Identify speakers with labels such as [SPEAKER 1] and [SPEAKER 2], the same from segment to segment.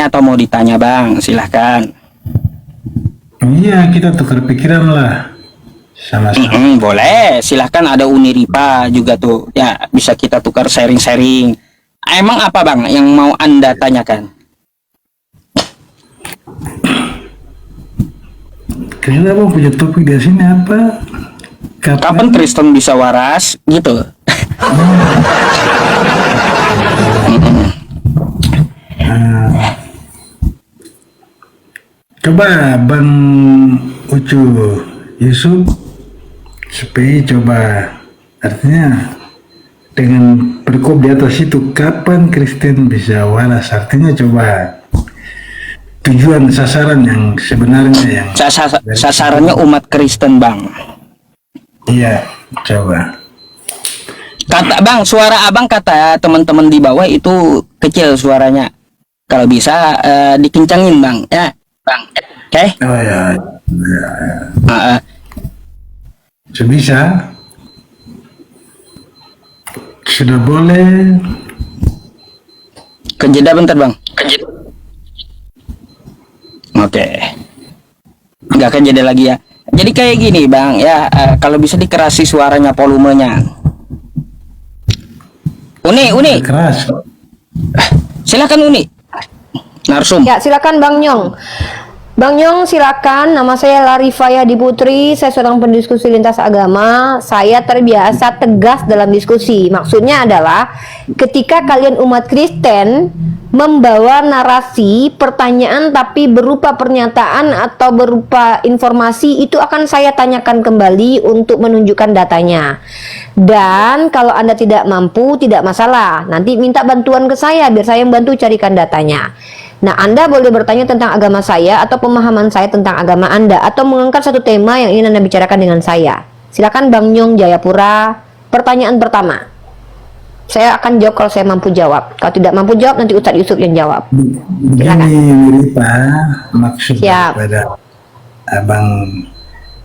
[SPEAKER 1] atau mau ditanya Bang, silahkan.
[SPEAKER 2] Iya, kita tukar pikiran lah. Sama-sama.
[SPEAKER 1] Boleh, silahkan, ada Uniripa juga tuh. Ya, bisa kita tukar sharing-sharing. Emang apa Bang yang mau Anda tanyakan?
[SPEAKER 2] Kita mau punya topik di sini apa?
[SPEAKER 1] Kapan Kristen bisa waras? Gitu.
[SPEAKER 2] Coba Bang Ucu Yusuf supaya coba, artinya dengan perikop di atas itu, kapan Kristen bisa waras? Artinya coba tujuan sasaran yang sebenarnya yang
[SPEAKER 1] Sasarannya umat Kristen Bang.
[SPEAKER 2] iya, coba.
[SPEAKER 1] Kata Bang, suara Abang kata teman-teman di bawah itu kecil suaranya. Kalau bisa dikencangin Bang, ya Bang. Oke?
[SPEAKER 2] Oh ya, sebisa sudah boleh.
[SPEAKER 1] Kejeda bentar Bang. Oke. Nggak kejeda lagi ya. Jadi kayak gini Bang, ya kalau bisa dikerasi suaranya, volumenya. Uni.
[SPEAKER 2] Keras.
[SPEAKER 1] Silakan Uni. Narsum.
[SPEAKER 3] Ya, silakan Bang Nyong. Bang Nyong, silakan. Nama saya Larifaya Diputri. Saya seorang pendiskusi lintas agama. Saya terbiasa tegas dalam diskusi. Maksudnya adalah ketika kalian umat Kristen membawa narasi pertanyaan tapi berupa pernyataan atau berupa informasi, itu akan saya tanyakan kembali untuk menunjukkan datanya. Dan kalau Anda tidak mampu, tidak masalah. Nanti minta bantuan ke saya biar saya membantu carikan datanya. Nah, Anda boleh bertanya tentang agama saya atau pemahaman saya tentang agama Anda, atau mengangkat satu tema yang ingin Anda bicarakan dengan saya. Silakan Bang Nyong Jayapura. Pertanyaan pertama. Saya akan jawab kalau saya mampu jawab. Kalau tidak mampu jawab, nanti Ustadz Yusuf yang jawab.
[SPEAKER 2] Begini Miripa, maksud pada Abang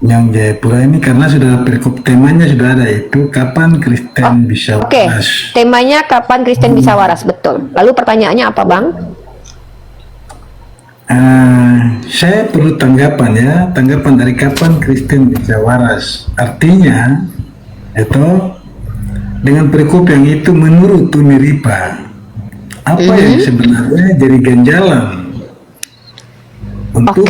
[SPEAKER 2] Nyong Jayapura ini, karena sudah perikop temanya sudah ada, itu kapan Kristen bisa waras.
[SPEAKER 3] Oke, temanya kapan Kristen bisa waras, betul. Lalu pertanyaannya apa Bang?
[SPEAKER 2] Saya perlu tanggapan dari kapan Kristen bisa waras. Artinya itu dengan perikop yang itu menurut Uniripa, apa yang sebenarnya jadi ganjalan untuk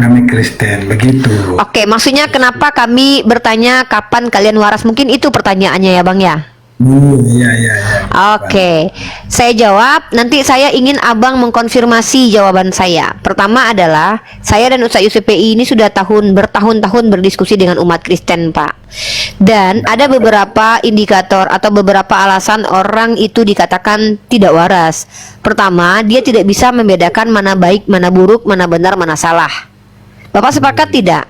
[SPEAKER 2] kami Kristen, begitu.
[SPEAKER 3] Oke, maksudnya kenapa kami bertanya kapan kalian waras? Mungkin itu pertanyaannya ya Bang ya?
[SPEAKER 2] Iya.
[SPEAKER 3] Oke, saya jawab. Nanti saya ingin Abang mengkonfirmasi jawaban saya. Pertama adalah, saya dan Ustadz Yusuf PI ini sudah bertahun-tahun berdiskusi dengan umat Kristen, Pak. Dan ada beberapa indikator atau beberapa alasan orang itu dikatakan tidak waras. Pertama, dia tidak bisa membedakan mana baik, mana buruk, mana benar, mana salah. Bapak sepakat tidak?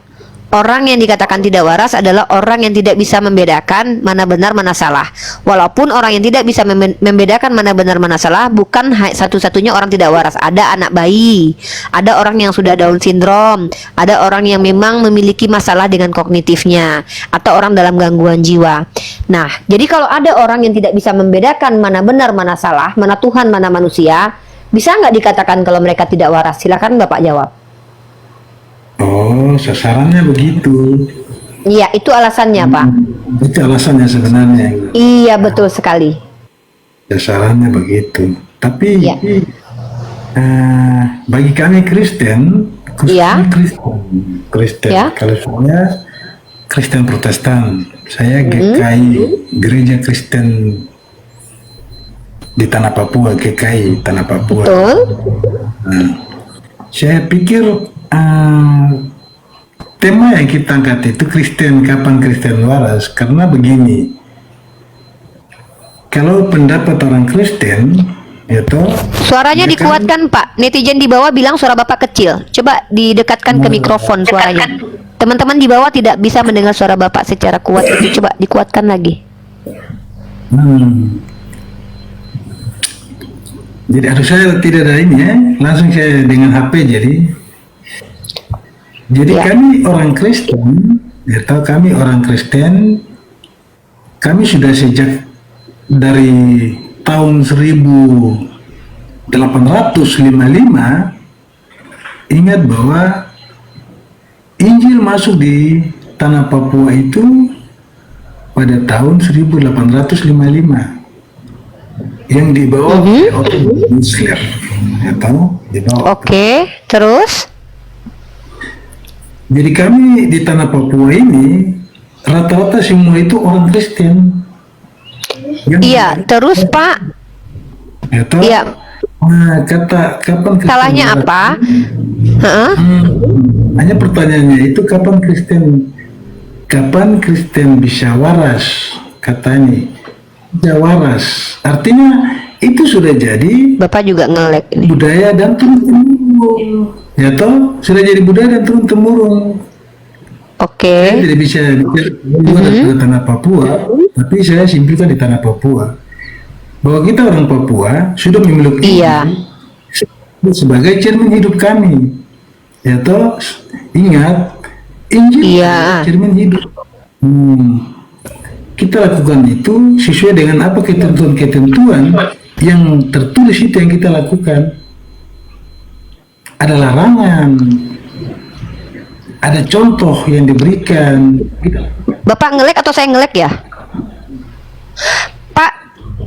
[SPEAKER 3] Orang yang dikatakan tidak waras adalah orang yang tidak bisa membedakan mana benar mana salah. Walaupun orang yang tidak bisa membedakan mana benar mana salah bukan satu-satunya orang tidak waras. Ada anak bayi, ada orang yang sudah Down syndrome, ada orang yang memang memiliki masalah dengan kognitifnya, atau orang dalam gangguan jiwa. Nah, jadi kalau ada orang yang tidak bisa membedakan mana benar mana salah, mana Tuhan mana manusia, bisa nggak dikatakan kalau mereka tidak waras? Silakan Bapak jawab.
[SPEAKER 2] Oh, sasarannya begitu.
[SPEAKER 3] Iya, itu alasannya, Pak.
[SPEAKER 2] Itu alasannya sebenarnya.
[SPEAKER 3] Iya, betul sekali.
[SPEAKER 2] Sasarannya begitu. Tapi bagi kami Kristen, Kristen. Kalau saya Kristen Protestan, saya GKI, Gereja Kristen di Tanah Papua, GKI Tanah Papua.
[SPEAKER 3] Betul.
[SPEAKER 2] Saya pikir tema yang kita angkat itu Kristen, kapan Kristen waras, karena begini, kalau pendapat orang Kristen itu
[SPEAKER 3] suaranya dikuatkan Pak. Netizen di bawah bilang suara Bapak kecil. Coba didekatkan ke mikrofon suaranya. Teman-teman di bawah tidak bisa mendengar suara Bapak secara kuat. Itu coba dikuatkan lagi.
[SPEAKER 2] Jadi harus saya tidak ada ini ya, langsung saya dengan HP jadi kami orang Kristen, atau kami orang Kristen, kami sudah sejak dari tahun 1900 1855, ingat bahwa Injil masuk di tanah Papua itu pada tahun 1855 yang dibawa oleh orang Muslim, atau dibawa.
[SPEAKER 3] Oke, terus?
[SPEAKER 2] Jadi kami di tanah Papua ini rata-rata semua itu orang Kristen.
[SPEAKER 3] Iya, terus Pak?
[SPEAKER 2] Atau,
[SPEAKER 3] Iya.
[SPEAKER 2] nah, kata kapan Kristen
[SPEAKER 3] Salahnya
[SPEAKER 2] waras?
[SPEAKER 3] apa? Heeh.
[SPEAKER 2] Hanya pertanyaannya itu kapan Kristen bisa waras? Kata ini, bisa waras. Artinya itu sudah jadi
[SPEAKER 3] Bapak juga nge-lag ini.
[SPEAKER 2] budaya dan turun temurun. Ya toh, sudah jadi budaya dan turun temurun. Saya
[SPEAKER 3] Oke.
[SPEAKER 2] tidak bisa bicara di tanah Papua, tapi saya simpulkan di tanah Papua bahwa kita orang Papua sudah memiliki
[SPEAKER 3] Iya.
[SPEAKER 2] Injil sebagai cermin hidup kami. Ya toh, ingat Injil
[SPEAKER 3] Iya.
[SPEAKER 2] adalah cermin hidup. Kita lakukan itu sesuai dengan apa ketentuan-ketentuan yang tertulis itu yang kita lakukan. Ada larangan, ada contoh yang diberikan.
[SPEAKER 3] Bapak nge-lag atau saya nge-lag ya? Pak,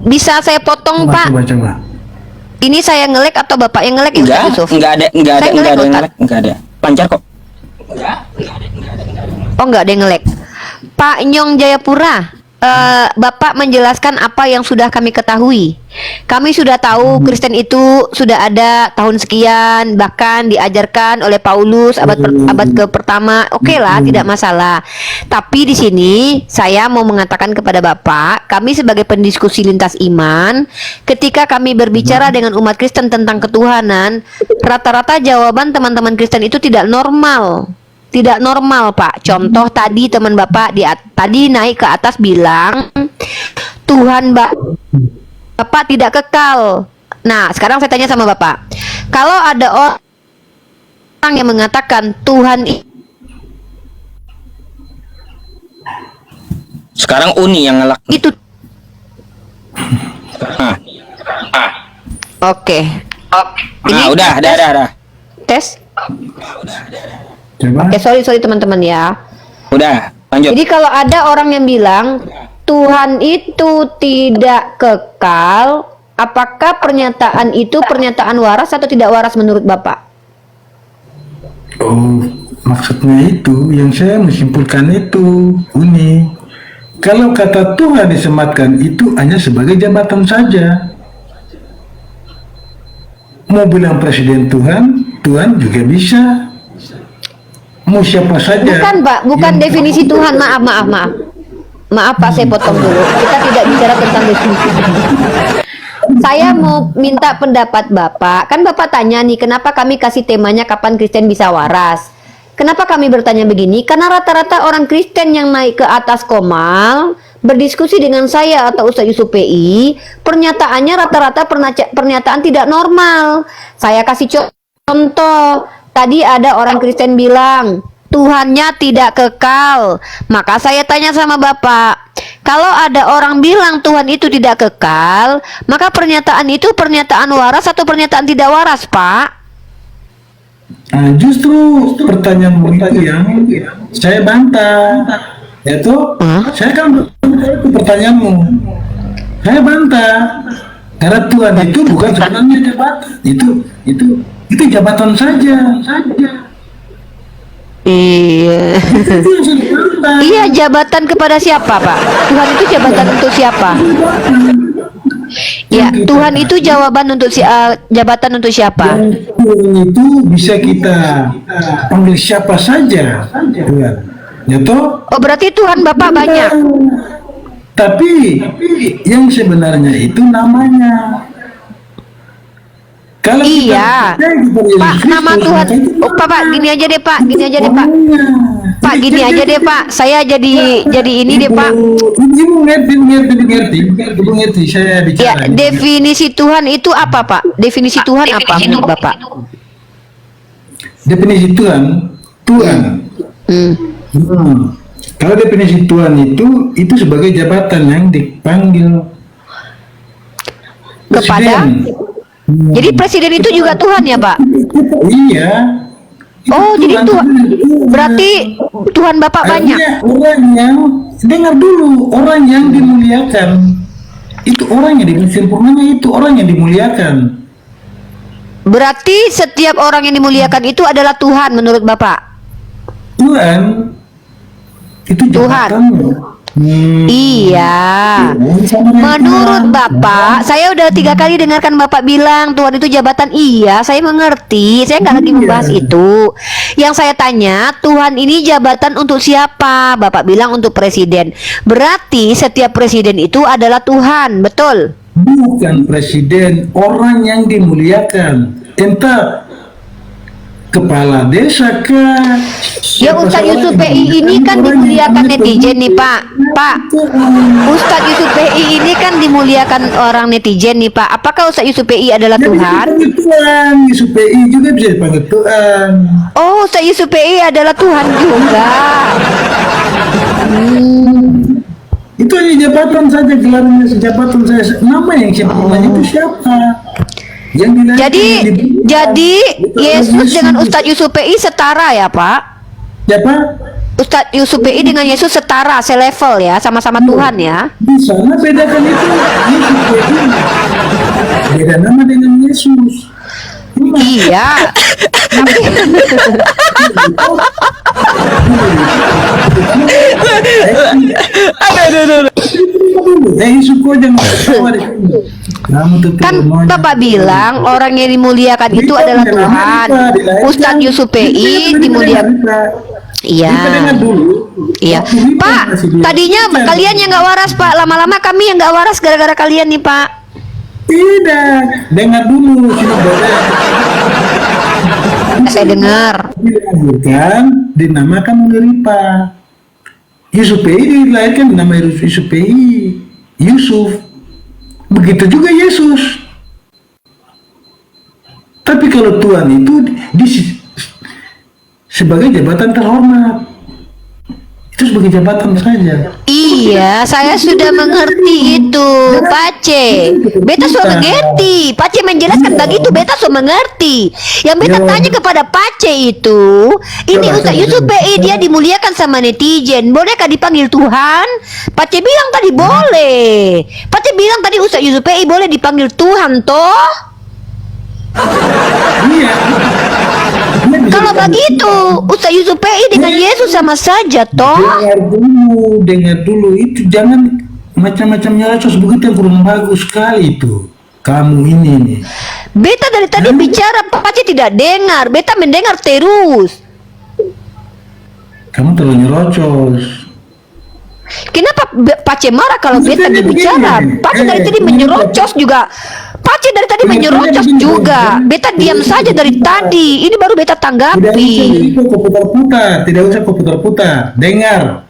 [SPEAKER 3] bisa saya potong Pak?
[SPEAKER 2] Coba.
[SPEAKER 3] Ini saya nge-lag atau Bapak yang nge-lag ya Ustaz Yusuf?
[SPEAKER 1] Enggak ada
[SPEAKER 3] Saya
[SPEAKER 1] yang
[SPEAKER 3] nge-lag, Ustaz.
[SPEAKER 1] nge-lag, enggak ada. Lancar kok.
[SPEAKER 3] Oh nggak ada yang nge-lag. Pak Nyong Jayapura, Bapak menjelaskan apa yang sudah kami ketahui. Kami sudah tahu Kristen itu sudah ada tahun sekian, bahkan diajarkan oleh Paulus abad ke pertama. Oke lah, tidak masalah. Tapi di sini saya mau mengatakan kepada Bapak, kami sebagai pendiskusi lintas iman, ketika kami berbicara dengan umat Kristen tentang ketuhanan, rata-rata jawaban teman-teman Kristen itu tidak normal. Tidak normal, Pak. Contoh tadi teman Bapak tadi naik ke atas bilang Tuhan Bapak tidak kekal. Nah, sekarang saya tanya sama Bapak. Kalau ada orang yang mengatakan Tuhan
[SPEAKER 1] Sekarang Uni yang ngelak.
[SPEAKER 3] itu
[SPEAKER 1] Ah.
[SPEAKER 3] Oke.
[SPEAKER 1] Nah, udah.
[SPEAKER 3] Tes.
[SPEAKER 2] Coba.
[SPEAKER 3] Oke, sorry teman-teman ya.
[SPEAKER 1] Udah, lanjut.
[SPEAKER 3] Jadi kalau ada orang yang bilang Tuhan itu tidak kekal, apakah pernyataan itu pernyataan waras atau tidak waras menurut Bapak?
[SPEAKER 2] Oh, maksudnya itu yang saya menyimpulkan itu Uni. Kalau kata Tuhan disematkan itu hanya sebagai jabatan saja. Mau bilang presiden Tuhan juga bisa. Mau siapa saja.
[SPEAKER 3] Bukan Pak, bukan definisi Tuhan. Maaf. Maaf Pak, saya potong dulu. Kita tidak bicara tentang definisi. Saya mau minta pendapat Bapak. Kan Bapak tanya nih, kenapa kami kasih temanya kapan Kristen bisa waras? Kenapa kami bertanya begini? Karena rata-rata orang Kristen yang naik ke atas Komal berdiskusi dengan saya atau Ustaz Yusuf PI, pernyataannya rata-rata pernyataan tidak normal. Saya kasih contoh. Tadi ada orang Kristen bilang Tuhannya tidak kekal. Maka saya tanya sama Bapak, kalau ada orang bilang Tuhan itu tidak kekal, maka pernyataan itu pernyataan waras atau pernyataan tidak waras, Pak?
[SPEAKER 2] Nah, justru pertanyaan itu yang saya bantah. Yaitu, saya kan itu pertanyaanmu. Saya bantah. Karena Tuhan itu bukan sebenarnya jabatan. Itu jabatan saja.
[SPEAKER 3] Iya.
[SPEAKER 2] Itu yang saya bantah.
[SPEAKER 3] Iya, jabatan kepada siapa, Pak? Tuhan itu jabatan untuk siapa? Ya, Tuhan itu jawaban untuk jabatan untuk siapa?
[SPEAKER 2] Tuhan itu bisa kita panggil siapa saja. Tuhan. Ya toh?
[SPEAKER 3] Oh, berarti Tuhan Bapak banyak.
[SPEAKER 2] Tapi yang sebenarnya itu namanya. Kalau
[SPEAKER 3] Iya, Pak, nama Tuhan. Oh, Pak, gini aja deh, Pak. Pak, gini aja deh, Pak. Saya jadi ini deh, Pak.
[SPEAKER 2] Ibu ngerti. Saya
[SPEAKER 3] Ya,
[SPEAKER 2] bicara.
[SPEAKER 3] definisi Tuhan itu apa, Pak? Definisi Tuhan apa menurut Bapak?
[SPEAKER 2] Definisi Tuhan. Kalau definisi Tuhan itu sebagai jabatan yang dipanggil
[SPEAKER 3] Kepada? Jadi presiden itu juga Tuhan ya, Pak?
[SPEAKER 2] Iya. Itu
[SPEAKER 3] Oh, jadi Tuhan. Berarti Tuhan Bapak banyak.
[SPEAKER 2] artinya orang yang dengar dulu, orang yang dimuliakan itu orang yang sempurnanya, itu orang yang dimuliakan.
[SPEAKER 3] Berarti setiap orang yang dimuliakan itu adalah Tuhan menurut Bapak?
[SPEAKER 2] Tuhan itu
[SPEAKER 3] Tuhan.
[SPEAKER 2] jabatannya.
[SPEAKER 3] Iya. Menurut Bapak, saya udah 3 kali dengarkan Bapak bilang Tuhan itu jabatan. Iya, saya mengerti. Saya nggak lagi membahas itu. Yang saya tanya, Tuhan ini jabatan untuk siapa? Bapak bilang untuk presiden. Berarti setiap presiden itu adalah Tuhan, betul?
[SPEAKER 2] Bukan presiden, orang yang dimuliakan. Entah kepala desa kah?
[SPEAKER 3] Ya Ustadz Yusuf PI ini kan dimuliakan netizen nih Pak. Pak, Ustadz Yusuf PI ini kan dimuliakan orang netizen nih Pak. Apakah Ustadz Yusuf PI adalah Tuhan?
[SPEAKER 2] Tuhan, Yusuf PI juga bisa dipanggil Tuhan.
[SPEAKER 3] Oh, Ustadz Yusuf PI adalah Tuhan juga.
[SPEAKER 2] Itu hanya jabatan saja, gelarnya jabatan saya. Nama yang sempurnanya itu siapa? Yang dilahirkan,
[SPEAKER 3] Jadi Yesus dengan Ustadz Yusuf PI setara ya Pak?
[SPEAKER 2] Siapa?
[SPEAKER 3] Ustadz Yusuf PI dengan Yesus setara, selevel ya, sama-sama Tuhan ya.
[SPEAKER 2] Di sana bedakan itu Yesus PI. Beda nama dengan Yesus.
[SPEAKER 3] Iya. Kan Bapak bilang orang yang dimuliakan itu adalah Tuhan. Ustadz Yusuf PI dimuliakan. Iya. Iya. Pak, tadinya kalian yang nggak waras Pak. Lama-lama kami yang nggak waras gara-gara kalian nih Pak.
[SPEAKER 2] Tidak, dengar dulu.
[SPEAKER 3] Saya dengar.
[SPEAKER 2] Dilahirkan, dinamakan Muripa. Yusuf PI dilahirkan nama Yusuf PI. Yusuf. Begitu juga Yesus. Tapi kalau Tuhan itu sebagai jabatan terhormat. Itu sebagai jabatan saja.
[SPEAKER 3] Iya, saya sudah mengerti itu, Pace. Beta sudah mengerti. Pace menjelaskan begitu, beta sudah mengerti. Yang beta tanya kepada Pace itu, ini Ustadz Yusuf PI dia dimuliakan sama netizen. Bolehkah dipanggil Tuhan? Pace bilang tadi boleh. Pace bilang tadi Ustadz Yusuf PI boleh dipanggil Tuhan, toh?
[SPEAKER 2] Iya.
[SPEAKER 3] Kalau begitu, Ustadz Yusuf PI dengan Yesus sama saja, toh?
[SPEAKER 2] Dengar dulu, itu jangan macam-macam nyerocos begitu yang kurang bagus sekali itu. Kamu ini nih.
[SPEAKER 3] Beta dari tadi bicara, Pace tidak dengar. Beta mendengar terus.
[SPEAKER 2] Kamu terlalu nyerocos.
[SPEAKER 3] Kenapa Pace marah kalau beta bicara? Pace dari tadi menyerocos juga. Pace dari tadi menyerocos juga. Beta diam saja dari tadi. Ini baru beta tanggapi.
[SPEAKER 2] Tidak usah kau putar-putar. Dengar.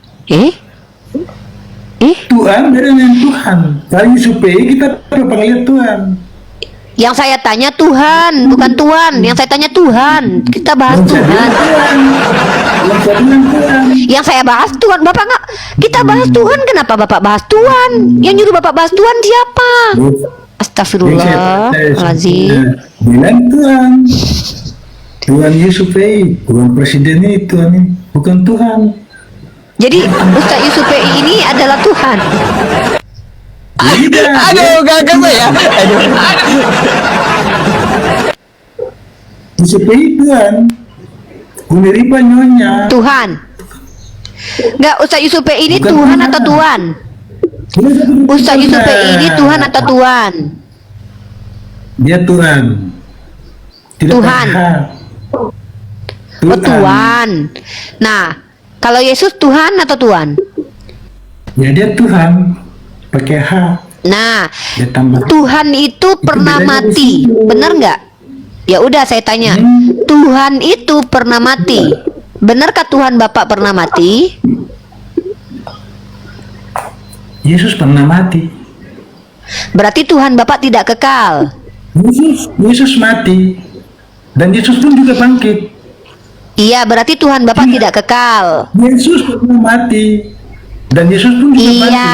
[SPEAKER 2] Tuhan beda dengan Tuhan. Kali supaya kita panggil Tuhan.
[SPEAKER 3] Yang saya tanya Tuhan, bukan Tuhan. Yang saya tanya Tuhan. Kita bahas Tuhan. Yang saya bahas Tuhan. Bapak nggak? Kita bahas Tuhan. Kenapa Bapak bahas Tuhan? Yang nyuruh Bapak bahas Tuhan siapa? Astagfirullahaladzim.
[SPEAKER 2] Bilang Tuhan. Tuhan Yusuf PI, Tuhan presiden ini Tuhan ini, bukan Tuhan.
[SPEAKER 3] Jadi Ustadz Yusuf PI ini adalah Tuhan.
[SPEAKER 1] Aduh, gagal saya.
[SPEAKER 2] Yusuf PI Tuhan. Muripa nyonya.
[SPEAKER 3] Tuhan. Enggak, Ustadz Yusuf PI ini bukan Tuhan atau Tuhan? Ustadz Yusuf PI ini Tuhan atau Tuhan?
[SPEAKER 2] Dia Tuhan. Tidak
[SPEAKER 3] Tuhan. Oh, Tuhan. Nah, kalau Yesus Tuhan atau Tuhan?
[SPEAKER 2] Ya dia Tuhan. Pakai H.
[SPEAKER 3] Nah, Tuhan itu pernah mati, benar nggak? Ya udah saya tanya, Tuhan itu pernah mati, benarkah Tuhan Bapak pernah mati?
[SPEAKER 2] Yesus pernah mati.
[SPEAKER 3] Berarti Tuhan Bapak tidak kekal.
[SPEAKER 2] Yesus mati, dan Yesus pun juga bangkit.
[SPEAKER 3] Iya, berarti Tuhan Bapak tidak kekal.
[SPEAKER 2] Yesus pernah mati. Dan Yesus pun juga mati.
[SPEAKER 3] Iya,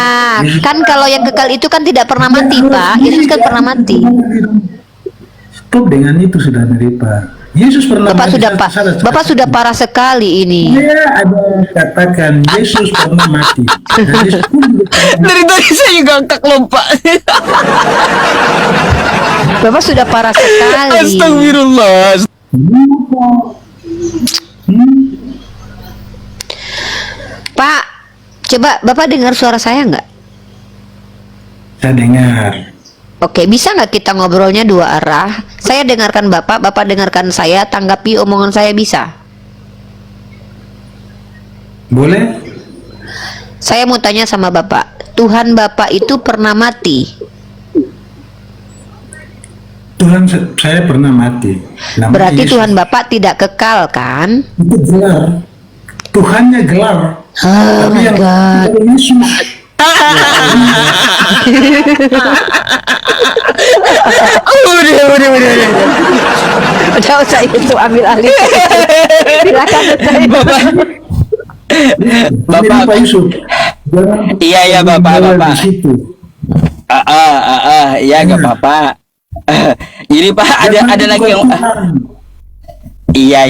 [SPEAKER 3] kan kalau yang kekal itu kan tidak pernah mati, Pak. Yesus kan pernah mati.
[SPEAKER 2] stop dengan itu sudah Pak. Yesus pernah
[SPEAKER 3] Bapak
[SPEAKER 2] mati
[SPEAKER 3] sudah Bapak sudah parah sekali ini.
[SPEAKER 2] Ya, ada yang katakan Yesus pernah mati. Dan Yesus pun juga pernah
[SPEAKER 1] Dari tadi saya juga ngakak loh, Pak.
[SPEAKER 3] Bapak sudah parah sekali.
[SPEAKER 1] Astagfirullah.
[SPEAKER 3] Pak, coba Bapak dengar suara saya nggak?
[SPEAKER 2] Saya dengar.
[SPEAKER 3] Oke, bisa nggak kita ngobrolnya dua arah? Saya dengarkan Bapak, Bapak dengarkan saya, tanggapi omongan saya bisa?
[SPEAKER 2] Boleh?
[SPEAKER 3] Saya mau tanya sama Bapak, Tuhan Bapak itu pernah mati?
[SPEAKER 2] Tuhan saya pernah mati. Namanya
[SPEAKER 3] Berarti
[SPEAKER 2] Yesus.
[SPEAKER 3] Tuhan Bapak tidak kekal kan?
[SPEAKER 2] Itu gelar. Tuhannya gelar.
[SPEAKER 3] Oh my God.
[SPEAKER 2] itu Yesus.
[SPEAKER 1] Udah.
[SPEAKER 3] Udah usah itu ambil alih. Silakan Ustaz.
[SPEAKER 1] Bapak.
[SPEAKER 2] Pak Yusuf. Jangan
[SPEAKER 1] Iya, Bapak.
[SPEAKER 2] di situ.
[SPEAKER 1] Iya, nggak apa-apa. Jadi Pak, ada lagi yang iya.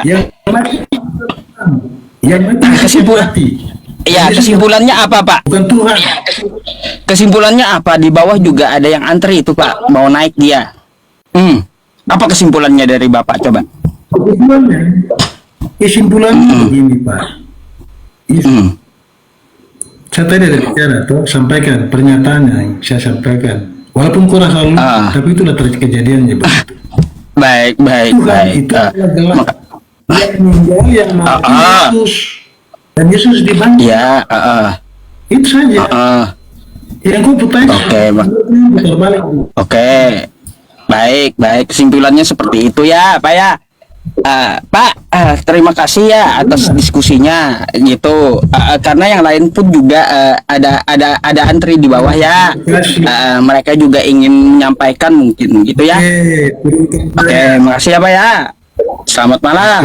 [SPEAKER 2] Yang mati. Yang mati
[SPEAKER 1] Kesimpulan.
[SPEAKER 2] mati.
[SPEAKER 1] Iya, kesimpulannya apa, Pak?
[SPEAKER 2] Bukan Tuhan.
[SPEAKER 1] Kesimpulannya apa? Di bawah juga ada yang antri itu, Pak. Mau naik dia. Apa kesimpulannya dari Bapak, coba?
[SPEAKER 2] Kesimpulannya begini, Pak. Saya tadi ada bicara tuh, sampaikan pernyataan yang saya sampaikan. Walaupun kurang selalu, tapi itulah kejadiannya begitu.
[SPEAKER 1] Baik.
[SPEAKER 2] Tuhan itu adalah gelar yang meninggal, yang mati Yesus, dan Yesus dibangkit.
[SPEAKER 1] Ya,
[SPEAKER 2] Itu saja. Yang kau putar.
[SPEAKER 1] Oke. Baik. Kesimpulannya seperti itu ya, Pak ya. Pak, terima kasih ya atas diskusinya gitu. Karena yang lain pun juga ada antri di bawah ya. Mereka juga ingin menyampaikan mungkin gitu ya. Oke, makasih ya Pak ya. Selamat malam.